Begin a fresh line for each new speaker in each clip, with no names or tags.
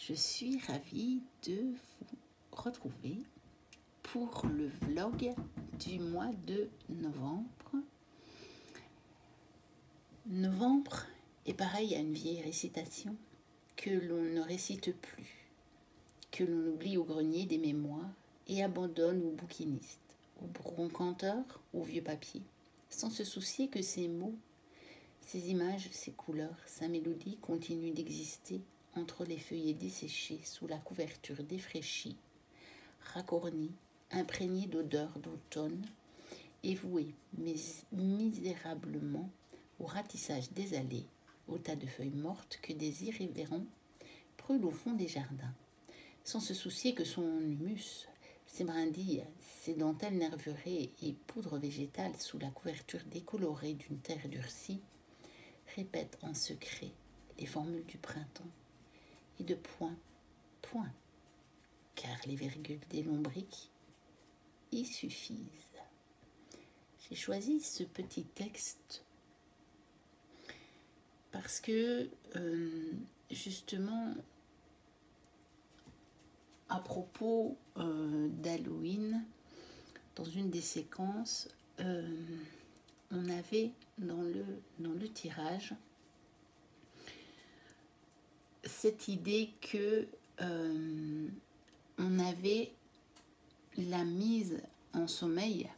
Je suis ravie de vous retrouver pour le vlog du mois de novembre. Novembre est pareil à une vieille récitation que l'on ne récite plus, que l'on oublie au grenier des mémoires et abandonne aux bouquinistes, aux broncanteurs, aux vieux papiers, sans se soucier que ces mots, ces images, ces couleurs, sa mélodie continuent d'exister entre les feuillets desséchés sous la couverture défraîchie, racornie, imprégnée d'odeurs d'automne, et vouée misérablement au ratissage des allées, au tas de feuilles mortes que des irrévérents brûlent au fond des jardins, sans se soucier que son humus, ses brindilles, ses dentelles nervurées et poudre végétale sous la couverture décolorée d'une terre durcie, répètent en secret les formules du printemps, et de point, point, car les virgules des lombriques y suffisent. J'ai choisi ce petit texte parce que, justement, à propos d'Halloween, dans une des séquences, on avait dans le tirage cette idée que on avait la mise en sommeil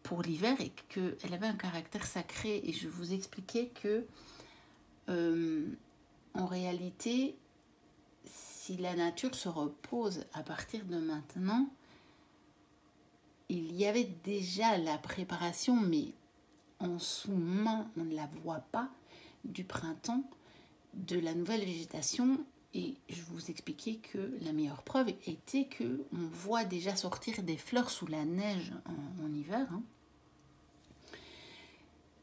pour l'hiver et qu'elle avait un caractère sacré, et je vous expliquais que en réalité, si la nature se repose à partir de maintenant, il y avait déjà la préparation, mais en sous-main, on ne la voit pas, du printemps, de la nouvelle végétation. Et je vous expliquais que la meilleure preuve était que on voit déjà sortir des fleurs sous la neige en hiver.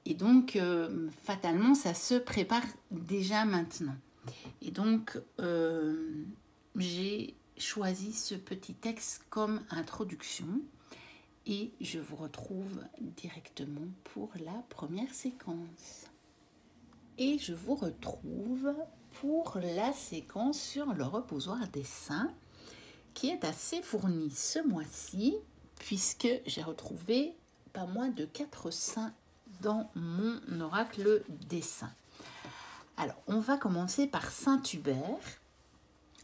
Et donc, fatalement, ça se prépare déjà maintenant. Et donc, j'ai choisi ce petit texte comme introduction. Et je vous retrouve directement pour la première séquence. Et je vous retrouve pour la séquence sur le reposoir des saints, qui est assez fournie ce mois-ci, puisque j'ai retrouvé pas moins de 4 saints dans mon oracle des saints. Alors, on va commencer par Saint Hubert,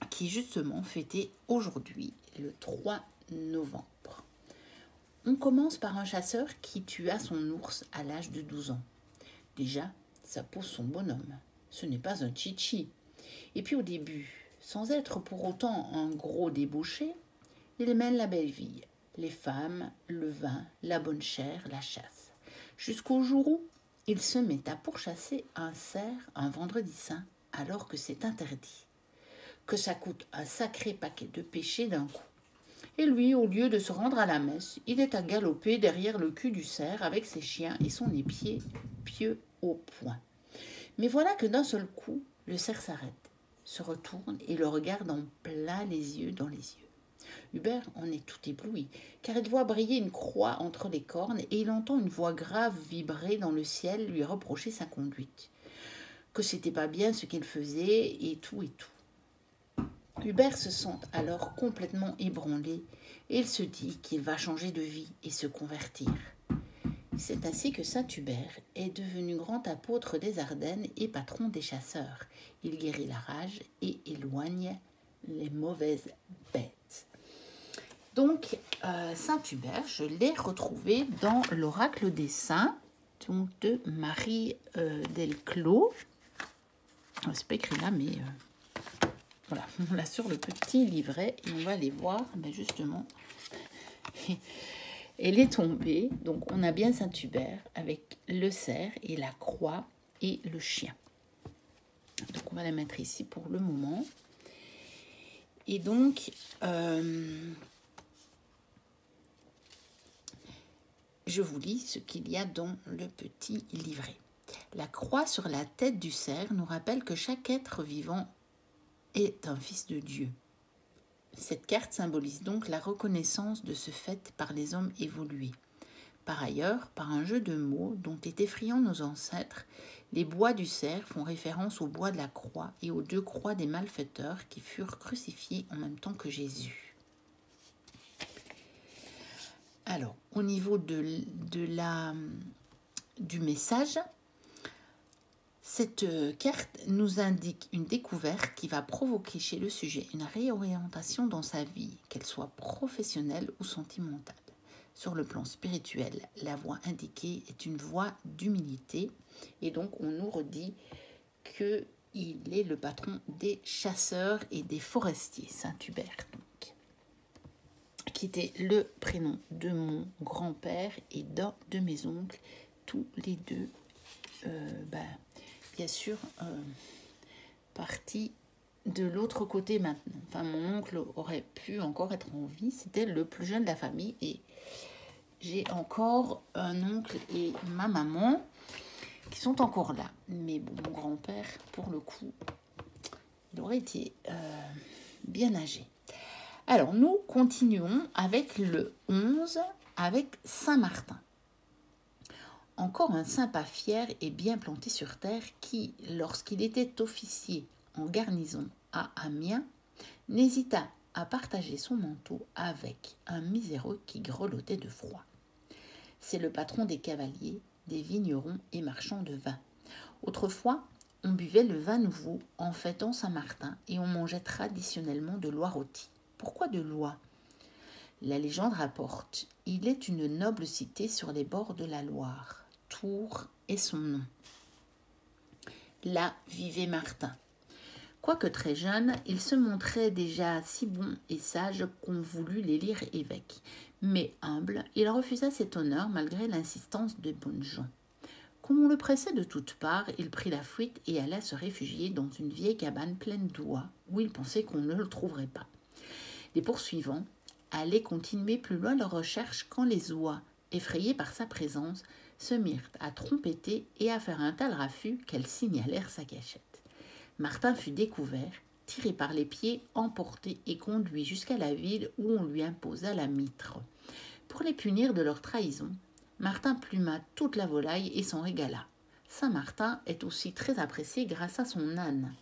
qui est justement fêté aujourd'hui, le 3 novembre. On commence par un chasseur qui tua son ours à l'âge de 12 ans. Déjà, ça pose son bonhomme. Ce n'est pas un chichi. Et puis au début, sans être pour autant un gros débauché, il mène la belle vie, les femmes, le vin, la bonne chair, la chasse. Jusqu'au jour où il se met à pourchasser un cerf un vendredi saint, alors que c'est interdit. Que ça coûte un sacré paquet de péchés d'un coup. Et lui, au lieu de se rendre à la messe, il est à galoper derrière le cul du cerf avec ses chiens et son épieu pieux au poing. Mais voilà que d'un seul coup, le cerf s'arrête, se retourne et le regarde en plein les yeux dans les yeux. Hubert en est tout ébloui, car il voit briller une croix entre les cornes et il entend une voix grave vibrer dans le ciel lui reprocher sa conduite. Que c'était pas bien ce qu'il faisait et tout et tout. Hubert se sent alors complètement ébranlé et il se dit qu'il va changer de vie et se convertir. C'est ainsi que Saint Hubert est devenu grand apôtre des Ardennes et patron des chasseurs. Il guérit la rage et éloigne les mauvaises bêtes. Donc, Saint Hubert, je l'ai retrouvé dans l'oracle des saints, donc de Marie Delclos. C'est pas écrit là, mais voilà, on l'a sur le petit livret et on va aller voir, justement. Elle est tombée, donc on a bien Saint Hubert avec le cerf et la croix et le chien. Donc on va la mettre ici pour le moment. Et donc, je vous lis ce qu'il y a dans le petit livret. La croix sur la tête du cerf nous rappelle que chaque être vivant est un fils de Dieu. Cette carte symbolise donc la reconnaissance de ce fait par les hommes évolués. Par ailleurs, par un jeu de mots dont étaient friands nos ancêtres, Les bois du cerf font référence au bois de la croix et aux 2 croix des malfaiteurs qui furent crucifiés en même temps que Jésus. Alors, au niveau du message, cette carte nous indique une découverte qui va provoquer chez le sujet une réorientation dans sa vie, qu'elle soit professionnelle ou sentimentale. Sur le plan spirituel, la voie indiquée est une voie d'humilité et donc on nous redit qu'il est le patron des chasseurs et des forestiers, Saint-Hubert, donc, qui était le prénom de mon grand-père et d'un de mes oncles, tous les deux, bien sûr, partis de l'autre côté maintenant. Enfin, mon oncle aurait pu encore être en vie, c'était le plus jeune de la famille et j'ai encore un oncle et ma maman qui sont encore là. Mais bon, mon grand-père, pour le coup, il aurait été bien âgé. Alors, nous continuons avec le 11, avec Saint-Martin. Encore un saint pas fier et bien planté sur terre qui, lorsqu'il était officier en garnison à Amiens, n'hésita à partager son manteau avec un miséreux qui grelottait de froid. C'est le patron des cavaliers, des vignerons et marchands de vin. Autrefois, on buvait le vin nouveau en fêtant Saint-Martin et on mangeait traditionnellement de l'oie rôtie. Pourquoi de l'oie ? La légende rapporte, il est une noble cité sur les bords de la Loire. Tours est son nom. Là vivait Martin. Quoique très jeune, il se montrait déjà si bon et sage qu'on voulut l'élire évêque. Mais humble, il refusa cet honneur malgré l'insistance de bonnes gens. Comme on le pressait de toutes parts, il prit la fuite et alla se réfugier dans une vieille cabane pleine d'oies où il pensait qu'on ne le trouverait pas. Les poursuivants allaient continuer plus loin leurs recherches quand les oies, effrayées par sa présence, se mirent à trompeter et à faire un tel raffut qu'elles signalèrent sa cachette. Martin fut découvert, tiré par les pieds, emporté et conduit jusqu'à la ville où on lui imposa la mitre. Pour les punir de leur trahison, Martin pluma toute la volaille et s'en régala. Saint-Martin est aussi très apprécié grâce à son âne.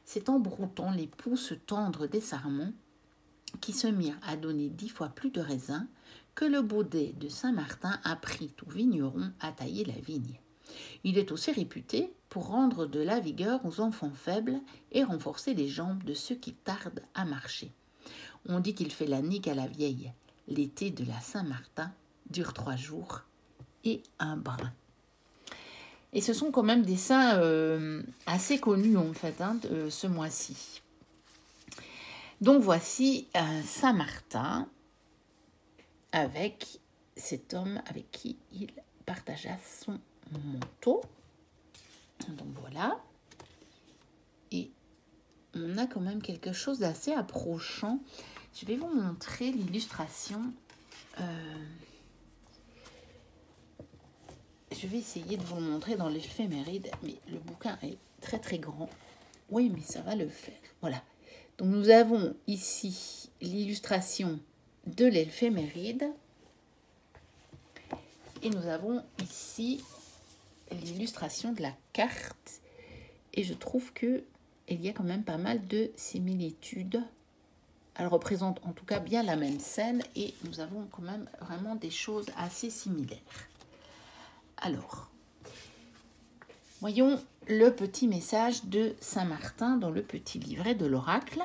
C'est en broutant les pouces tendres des sarments qui se mirent à donner 10 fois plus de raisins que le baudet de Saint-Martin apprit aux vignerons à tailler la vigne. Il est aussi réputé pour rendre de la vigueur aux enfants faibles et renforcer les jambes de ceux qui tardent à marcher. On dit qu'il fait la nique à la vieille. L'été de la Saint-Martin dure 3 jours et un brin. Et ce sont quand même des saints assez connus en fait ce mois-ci. Donc voici Saint-Martin avec cet homme avec qui il partagea son manteau. Donc voilà. Et on a quand même quelque chose d'assez approchant. Je vais vous montrer l'illustration. Je vais essayer de vous le montrer dans l'éphéméride, mais le bouquin est très très grand. Oui, mais ça va le faire. Voilà. Donc nous avons ici l'illustration de l'éphéméride et nous avons ici l'illustration de la carte. Et je trouve que il y a quand même pas mal de similitudes. Elle représente en tout cas bien la même scène et nous avons quand même vraiment des choses assez similaires. Alors, voyons le petit message de Saint-Martin dans le petit livret de l'oracle.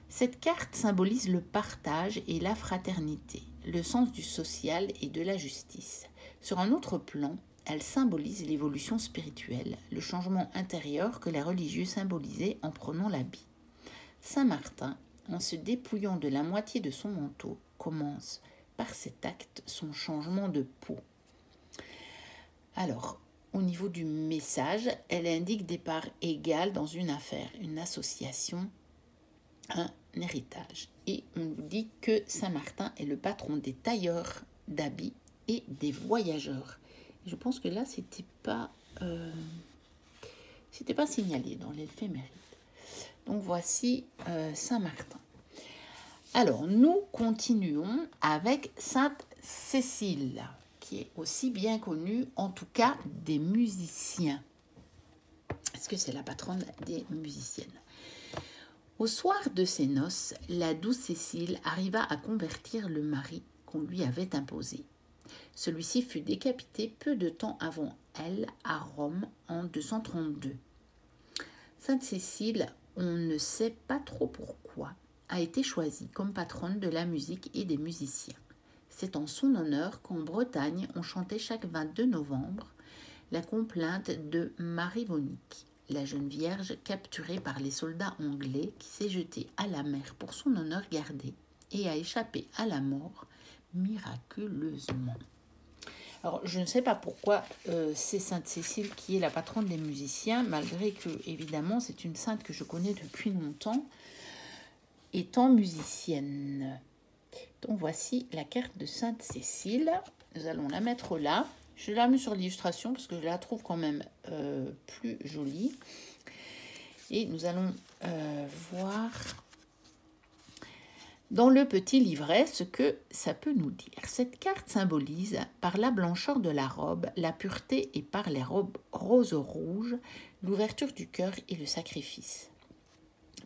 Cette carte symbolise le partage et la fraternité, le sens du social et de la justice. Sur un autre plan, elle symbolise l'évolution spirituelle, le changement intérieur que les religieux symbolisaient en prenant l'habit. Saint-Martin, en se dépouillant de la moitié de son manteau, commence par cet acte son changement de peau. Alors, au niveau du message, elle indique des parts égales dans une affaire, une association, un héritage. Et on nous dit que Saint-Martin est le patron des tailleurs d'habits et des voyageurs. Je pense que là, c'était pas signalé dans l'éphéméride. Donc voici Saint-Martin. Alors, nous continuons avec Sainte Cécile, qui est aussi bien connue, en tout cas des musiciens. parce que c'est la patronne des musiciennes. Au soir de ses noces, la douce Cécile arriva à convertir le mari qu'on lui avait imposé. Celui-ci fut décapité peu de temps avant elle à Rome en 232. Sainte Cécile, on ne sait pas trop pourquoi, a été choisie comme patronne de la musique et des musiciens. C'est en son honneur qu'en Bretagne, on chantait chaque 22 novembre la complainte de Marie-Vonique, la jeune vierge capturée par les soldats anglais qui s'est jetée à la mer pour son honneur gardé et a échappé à la mort miraculeusement. Alors, je ne sais pas pourquoi c'est Sainte Cécile qui est la patronne des musiciens, malgré que, évidemment, c'est une sainte que je connais depuis longtemps, étant musicienne. Donc, voici la carte de Sainte Cécile. Nous allons la mettre là. Je l'ai mis sur l'illustration parce que je la trouve quand même plus jolie. Et nous allons voir dans le petit livret ce que ça peut nous dire. Cette carte symbolise par la blancheur de la robe, la pureté et par les robes rose rouge, l'ouverture du cœur et le sacrifice.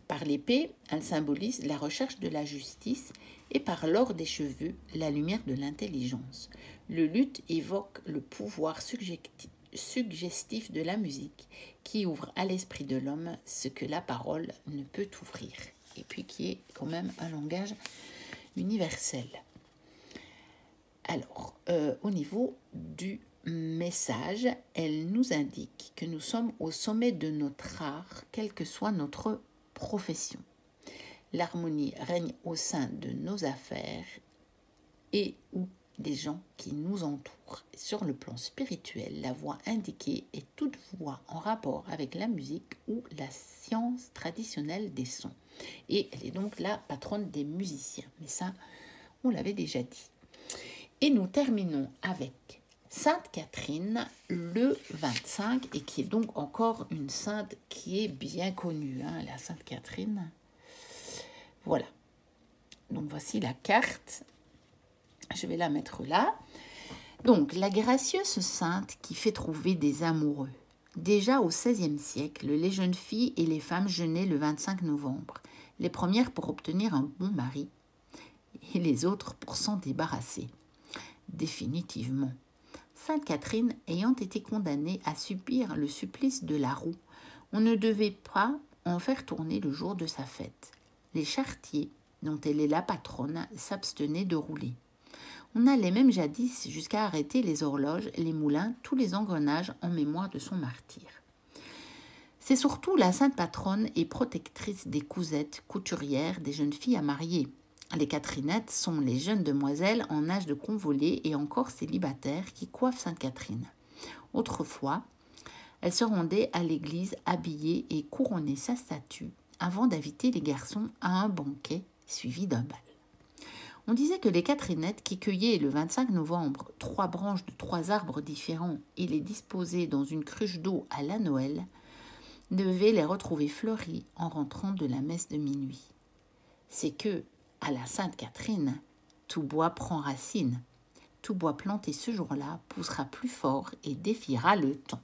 Par l'épée, elle symbolise la recherche de la justice et par l'or des cheveux, la lumière de l'intelligence. Le luth évoque le pouvoir suggestif de la musique qui ouvre à l'esprit de l'homme ce que la parole ne peut ouvrir. Et puis qui est quand même un langage universel. Alors, au niveau du message, elle nous indique que nous sommes au sommet de notre art, quelle que soit notre profession. L'harmonie règne au sein de nos affaires et ou des gens qui nous entourent. Sur le plan spirituel, la voix indiquée est toute voix en rapport avec la musique ou la science traditionnelle des sons. Et elle est donc la patronne des musiciens. Mais ça, on l'avait déjà dit. Et nous terminons avec Sainte Catherine le 25, et qui est donc encore une sainte qui est bien connue, hein, la Sainte Catherine. Voilà. Donc voici la carte. Je vais la mettre là. Donc, la gracieuse sainte qui fait trouver des amoureux. Déjà au XVIe siècle, les jeunes filles et les femmes jeûnaient le 25 novembre. Les premières pour obtenir un bon mari et les autres pour s'en débarrasser. Définitivement. Sainte Catherine ayant été condamnée à subir le supplice de la roue, on ne devait pas en faire tourner le jour de sa fête. Les charretiers, dont elle est la patronne, s'abstenaient de rouler. On allait même jadis jusqu'à arrêter les horloges, les moulins, tous les engrenages en mémoire de son martyre. C'est surtout la sainte patronne et protectrice des cousettes, couturières, des jeunes filles à marier. Les Catherinettes sont les jeunes demoiselles en âge de convoler et encore célibataires qui coiffent Sainte Catherine. Autrefois, elle se rendait à l'église habillée et couronnait sa statue avant d'inviter les garçons à un banquet suivi d'un bal. On disait que les Catherinettes qui cueillaient le 25 novembre 3 branches de 3 arbres différents et les disposaient dans une cruche d'eau à la Noël devaient les retrouver fleuries en rentrant de la messe de minuit. C'est que, à la Sainte Catherine, tout bois prend racine. Tout bois planté ce jour-là poussera plus fort et défiera le temps.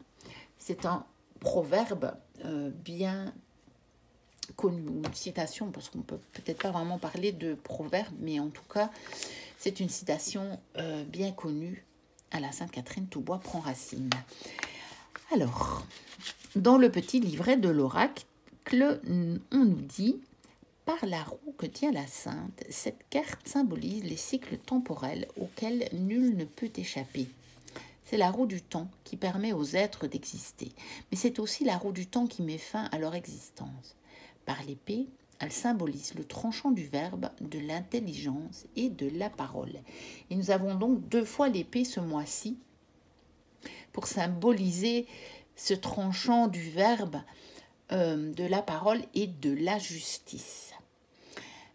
C'est un proverbe bien connu, une citation, parce qu'on peut peut-être pas vraiment parler de proverbe, mais en tout cas, c'est une citation bien connue. À la Sainte Catherine, tout bois prend racine. Alors, dans le petit livret de l'oracle, on nous dit « Par la roue que tient la Sainte, cette carte symbolise les cycles temporels auxquels nul ne peut échapper. C'est la roue du temps qui permet aux êtres d'exister, mais c'est aussi la roue du temps qui met fin à leur existence. Par l'épée, elle symbolise le tranchant du verbe, de l'intelligence et de la parole. Et nous avons donc 2 fois l'épée ce mois-ci pour symboliser ce tranchant du verbe, de la parole et de la justice.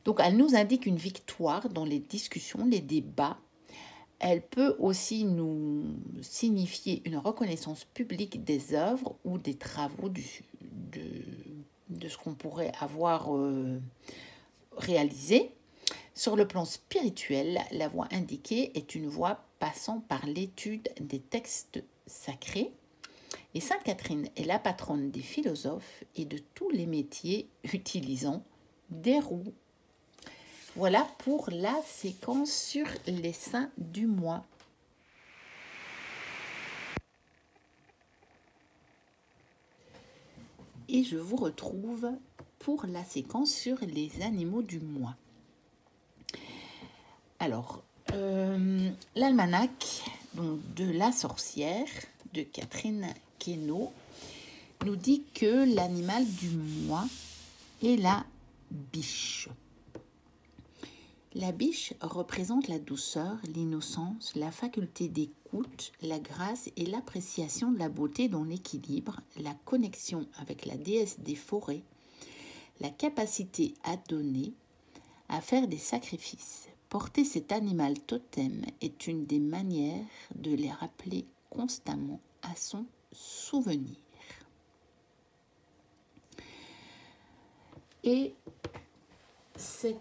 Donc elle nous indique une victoire dans les discussions, les débats. Elle peut aussi nous signifier une reconnaissance publique des œuvres ou des travaux de ce qu'on pourrait avoir réalisé. Sur le plan spirituel, la voie indiquée est une voie passant par l'étude des textes sacrés. Et Sainte Catherine est la patronne des philosophes et de tous les métiers utilisant des roues. Voilà pour la séquence sur les saints du mois. Et je vous retrouve pour la séquence sur les animaux du mois. Alors, l'almanach de la sorcière de Catherine Queneau nous dit que l'animal du mois est la biche. La biche représente la douceur, l'innocence, la faculté d'écoute, la grâce et l'appréciation de la beauté dans l'équilibre, la connexion avec la déesse des forêts, la capacité à donner, à faire des sacrifices. Porter cet animal totem est une des manières de les rappeler constamment à son souvenir. Et cet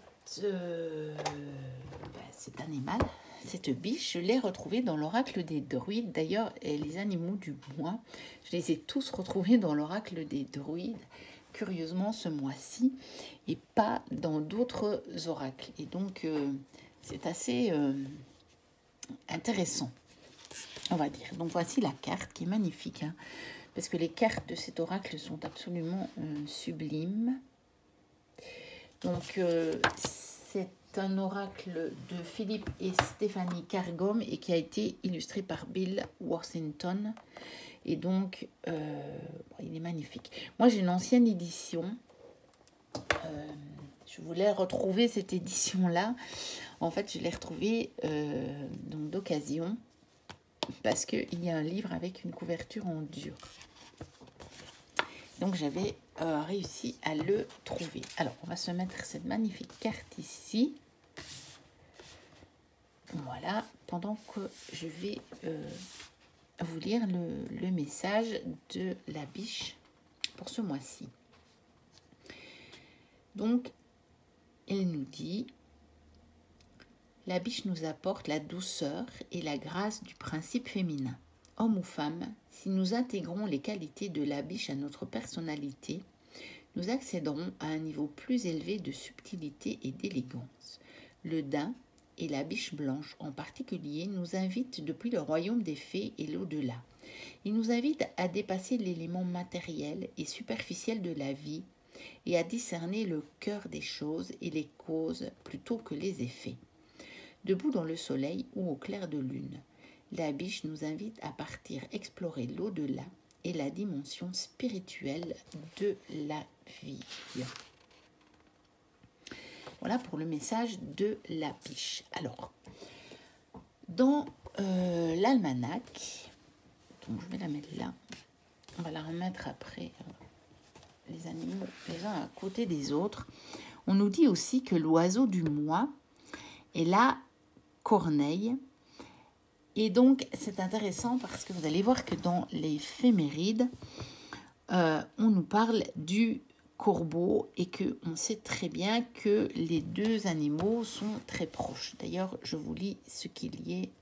animal, cette biche, je l'ai retrouvée dans l'oracle des druides. D'ailleurs, les animaux du mois, je les ai tous retrouvés dans l'oracle des druides, curieusement ce mois-ci, et pas dans d'autres oracles. Et donc, c'est assez intéressant, on va dire. Donc, voici la carte qui est magnifique, hein, parce que les cartes de cet oracle sont absolument sublimes. Donc, c'est un oracle de Philippe et Stéphanie Cargom et qui a été illustré par Bill Worthington. Et donc, il est magnifique. Moi, j'ai une ancienne édition. Je voulais retrouver cette édition-là. En fait, je l'ai retrouvée d'occasion parce qu'il y a un livre avec une couverture en dur. Donc, j'avais réussi à le trouver. Alors, on va se mettre cette magnifique carte ici. Voilà, pendant que je vais vous lire le message de la biche pour ce mois-ci. Donc, elle nous dit: la biche nous apporte la douceur et la grâce du principe féminin. Homme ou femme, si nous intégrons les qualités de la biche à notre personnalité, nous accéderons à un niveau plus élevé de subtilité et d'élégance. Le daim et la biche blanche en particulier nous invitent depuis le royaume des fées et l'au-delà. Ils nous invitent à dépasser l'élément matériel et superficiel de la vie et à discerner le cœur des choses et les causes plutôt que les effets. Debout dans le soleil ou au clair de lune, la biche nous invite à partir explorer l'au-delà et la dimension spirituelle de la vie. Voilà pour le message de la biche. Alors, dans l'almanach, donc je vais la mettre là, on va la remettre après les animaux les uns à côté des autres. On nous dit aussi que l'oiseau du mois est la corneille. Et donc, c'est intéressant parce que vous allez voir que dans l'éphéméride, on nous parle du corbeau et qu'on sait très bien que les deux animaux sont très proches. D'ailleurs, je vous lis ce qu'il y est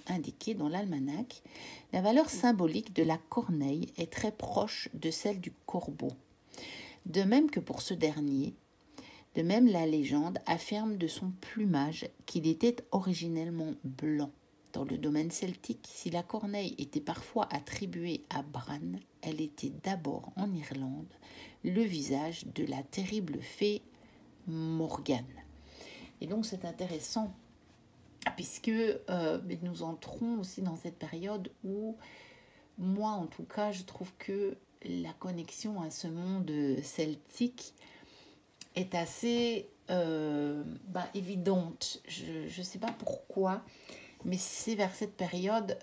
indiqué dans l'almanach. La valeur symbolique de la corneille est très proche de celle du corbeau. De même que pour ce dernier, de même la légende affirme de son plumage qu'il était originellement blanc. Dans le domaine celtique, si la corneille était parfois attribuée à Bran, elle était d'abord en Irlande le visage de la terrible fée Morgane. Et donc c'est intéressant puisque nous entrons aussi dans cette période où, moi en tout cas, je trouve que la connexion à ce monde celtique est assez évidente. Je ne sais pas pourquoi, mais c'est vers cette période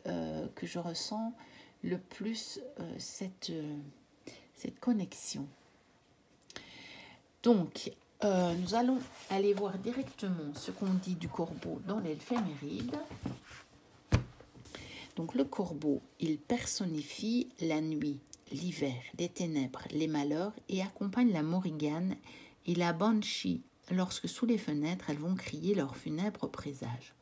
que je ressens le plus cette connexion. Donc, nous allons aller voir directement ce qu'on dit du corbeau dans l'éphéméride. Donc, le corbeau, il personnifie la nuit, l'hiver, les ténèbres, les malheurs et accompagne la morrigan et la banshee lorsque sous les fenêtres, elles vont crier leur funèbre présage.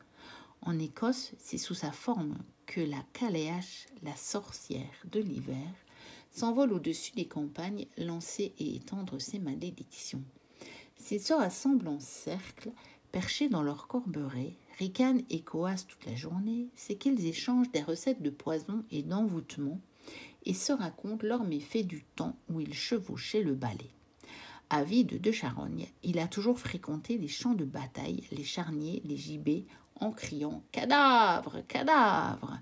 En Écosse, c'est sous sa forme que la Cailleach, la sorcière de l'hiver, s'envole au-dessus des campagnes, lancer et étendre ses malédictions. S'ils se rassemblent en cercle, perchés dans leurs corberets, ricanent et coassent toute la journée, c'est qu'ils échangent des recettes de poison et d'envoûtement et se racontent leurs méfaits du temps où ils chevauchaient le balai. Avide de charogne, il a toujours fréquenté les champs de bataille, les charniers, les gibets, en criant « Cadavre, cadavre !»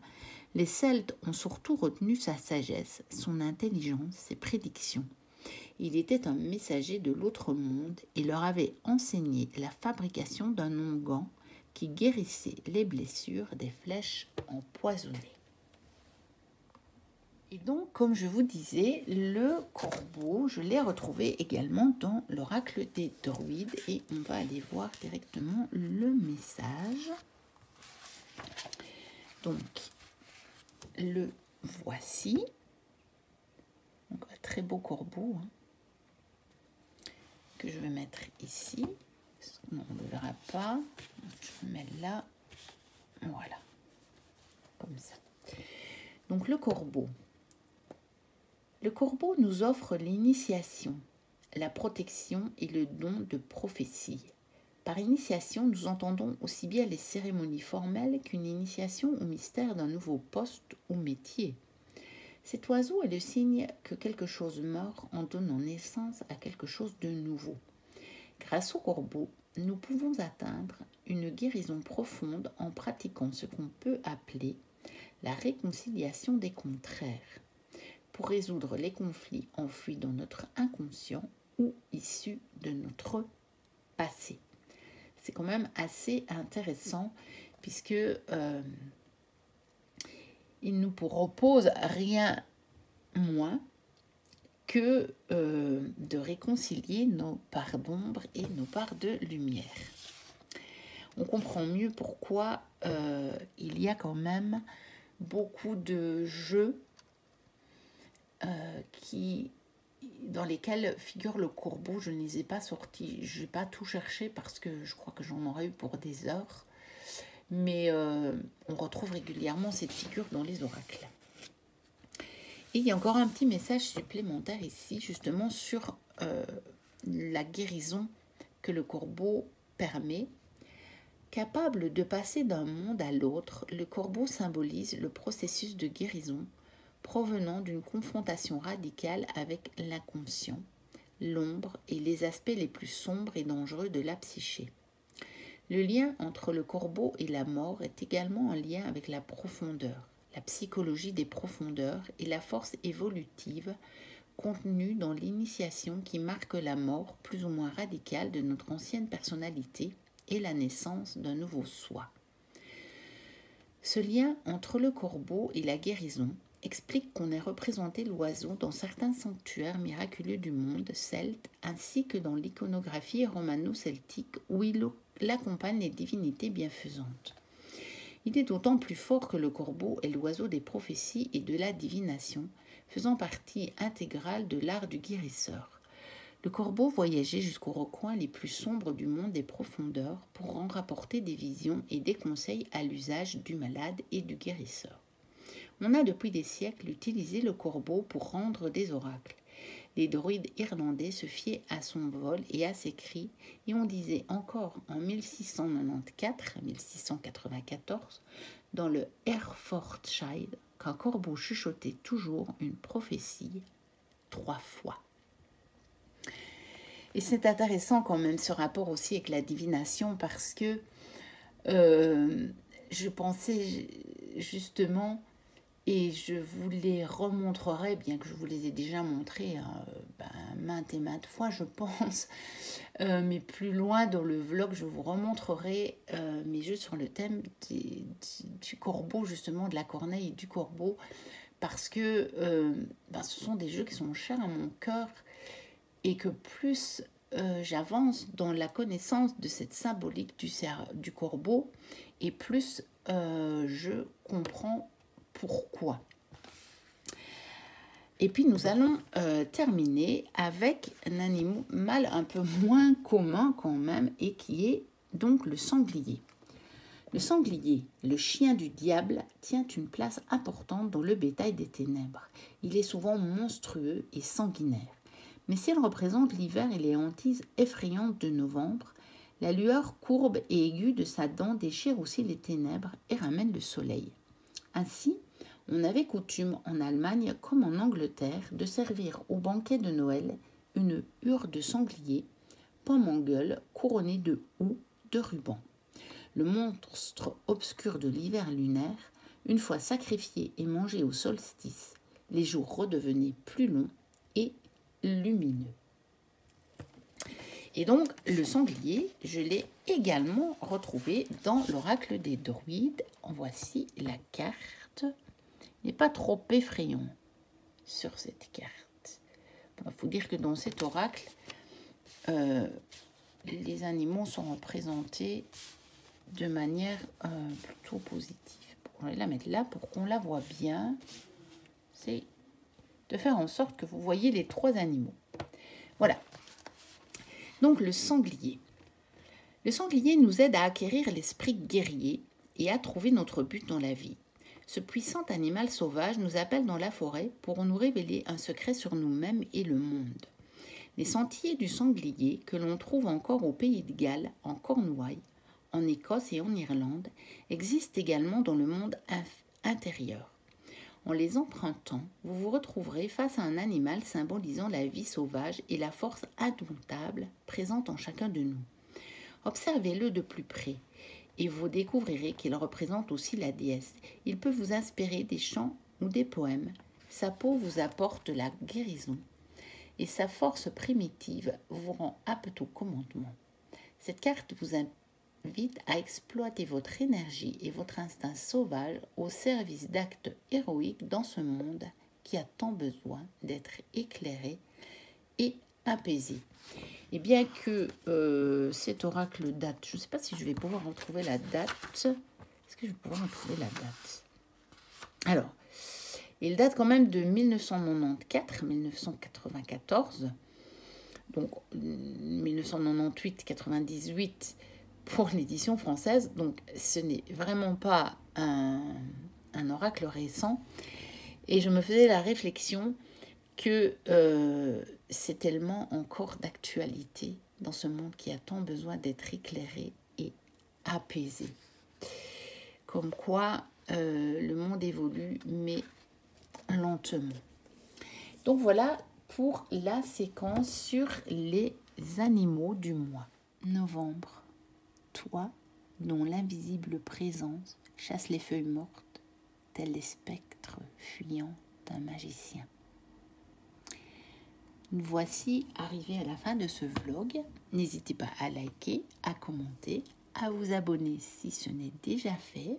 Les Celtes ont surtout retenu sa sagesse, son intelligence, ses prédictions. Il était un messager de l'autre monde et leur avait enseigné la fabrication d'un onguent qui guérissait les blessures des flèches empoisonnées. Et donc, comme je vous disais, le corbeau, je l'ai retrouvé également dans l'oracle des druides et on va aller voir directement le message. Donc, le voici. Donc, un très beau corbeau que je vais mettre ici. On ne le verra pas. Je le mets là. Voilà. Comme ça. Donc, le corbeau. Le corbeau nous offre l'initiation, la protection et le don de prophétie. Par initiation, nous entendons aussi bien les cérémonies formelles qu'une initiation au mystère d'un nouveau poste ou métier. Cet oiseau est le signe que quelque chose meurt en donnant naissance à quelque chose de nouveau. Grâce au corbeau, nous pouvons atteindre une guérison profonde en pratiquant ce qu'on peut appeler la réconciliation des contraires, pour résoudre les conflits enfouis dans notre inconscient ou issus de notre passé. C'est quand même assez intéressant puisque il nous propose rien moins que de réconcilier nos parts d'ombre et nos parts de lumière. On comprend mieux pourquoi il y a quand même beaucoup de jeux dans lesquels figure le corbeau. Je ne les ai pas sortis, je n'ai pas tout cherché parce que je crois que j'en aurais eu pour des heures, mais on retrouve régulièrement cette figure dans les oracles. Et il y a encore un petit message supplémentaire ici, justement sur la guérison que le corbeau permet. Capable de passer d'un monde à l'autre, le corbeau symbolise le processus de guérison provenant d'une confrontation radicale avec l'inconscient, l'ombre et les aspects les plus sombres et dangereux de la psyché. Le lien entre le corbeau et la mort est également un lien avec la profondeur, la psychologie des profondeurs et la force évolutive contenue dans l'initiation qui marque la mort plus ou moins radicale de notre ancienne personnalité et la naissance d'un nouveau soi. Ce lien entre le corbeau et la guérison explique qu'on ait représenté l'oiseau dans certains sanctuaires miraculeux du monde celte ainsi que dans l'iconographie romano-celtique où il accompagne les divinités bienfaisantes. Il est d'autant plus fort que le corbeau est l'oiseau des prophéties et de la divination, faisant partie intégrale de l'art du guérisseur. Le corbeau voyageait jusqu'aux recoins les plus sombres du monde des profondeurs pour en rapporter des visions et des conseils à l'usage du malade et du guérisseur. On a depuis des siècles utilisé le corbeau pour rendre des oracles. Les druides irlandais se fiaient à son vol et à ses cris, et on disait encore en 1694 dans le Herefordshire qu'un corbeau chuchotait toujours une prophétie 3 fois. Et c'est intéressant quand même ce rapport aussi avec la divination parce que je pensais justement, et je vous les remontrerai, bien que je vous les ai déjà montrés maintes et maintes fois, je pense. Mais plus loin dans le vlog, je vous remontrerai mes jeux sur le thème du corbeau, justement, de la corneille et du corbeau, parce que ce sont des jeux qui sont chers à mon cœur et que plus j'avance dans la connaissance de cette symbolique du corbeau, et plus je comprends pourquoi. Et puis nous allons terminer avec un animal un peu moins commun quand même et qui est donc le sanglier. Le sanglier, le chien du diable, tient une place importante dans le bétail des ténèbres. Il est souvent monstrueux et sanguinaire. Mais s'il représente l'hiver et les hantises effrayantes de novembre, la lueur courbe et aiguë de sa dent déchire aussi les ténèbres et ramène le soleil. Ainsi, on avait coutume en Allemagne comme en Angleterre de servir au banquet de Noël une hure de sanglier, pomme en gueule, couronnée de houx, de rubans. Le monstre obscur de l'hiver lunaire, une fois sacrifié et mangé au solstice, les jours redevenaient plus longs et lumineux. Et donc, le sanglier, je l'ai également retrouvé dans l'oracle des druides. En voici la carte. Il n'est pas trop effrayant sur cette carte. Il faut dire que dans cet oracle, les animaux sont représentés de manière plutôt positive. On va la mettre là pour qu'on la voit bien. C'est de faire en sorte que vous voyez les 3 animaux. Voilà. Donc le sanglier. Le sanglier nous aide à acquérir l'esprit guerrier et à trouver notre but dans la vie. Ce puissant animal sauvage nous appelle dans la forêt pour nous révéler un secret sur nous-mêmes et le monde. Les sentiers du sanglier, que l'on trouve encore au pays de Galles, en Cornouailles, en Écosse et en Irlande, existent également dans le monde intérieur. En les empruntant, vous vous retrouverez face à un animal symbolisant la vie sauvage et la force indomptable présente en chacun de nous. Observez-le de plus près et vous découvrirez qu'il représente aussi la déesse. Il peut vous inspirer des chants ou des poèmes. Sa peau vous apporte la guérison et sa force primitive vous rend apte au commandement. Cette carte vous invite à exploiter votre énergie et votre instinct sauvage au service d'actes héroïques dans ce monde qui a tant besoin d'être éclairé et apaisé. Et bien que cet oracle date, je ne sais pas si je vais pouvoir retrouver la date. Est-ce que je vais pouvoir retrouver la date? Alors, il date quand même de 1994, donc 1998-98 pour l'édition française. Donc, ce n'est vraiment pas un oracle récent. Et je me faisais la réflexion que c'est tellement encore d'actualité dans ce monde qui a tant besoin d'être éclairé et apaisé. Comme quoi, le monde évolue, mais lentement. Donc voilà pour la séquence sur les animaux du mois. Novembre, toi dont l'invisible présence chasse les feuilles mortes, tels les spectres fuyants d'un magicien. Nous voici arrivés à la fin de ce vlog. N'hésitez pas à liker, à commenter, à vous abonner si ce n'est déjà fait.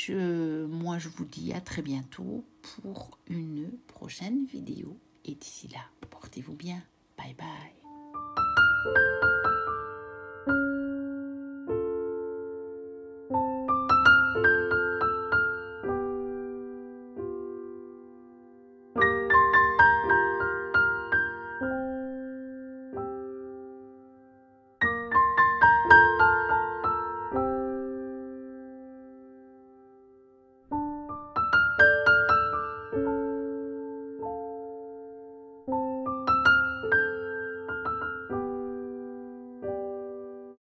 Moi, je vous dis à très bientôt pour une prochaine vidéo. Et d'ici là, portez-vous bien. Bye bye.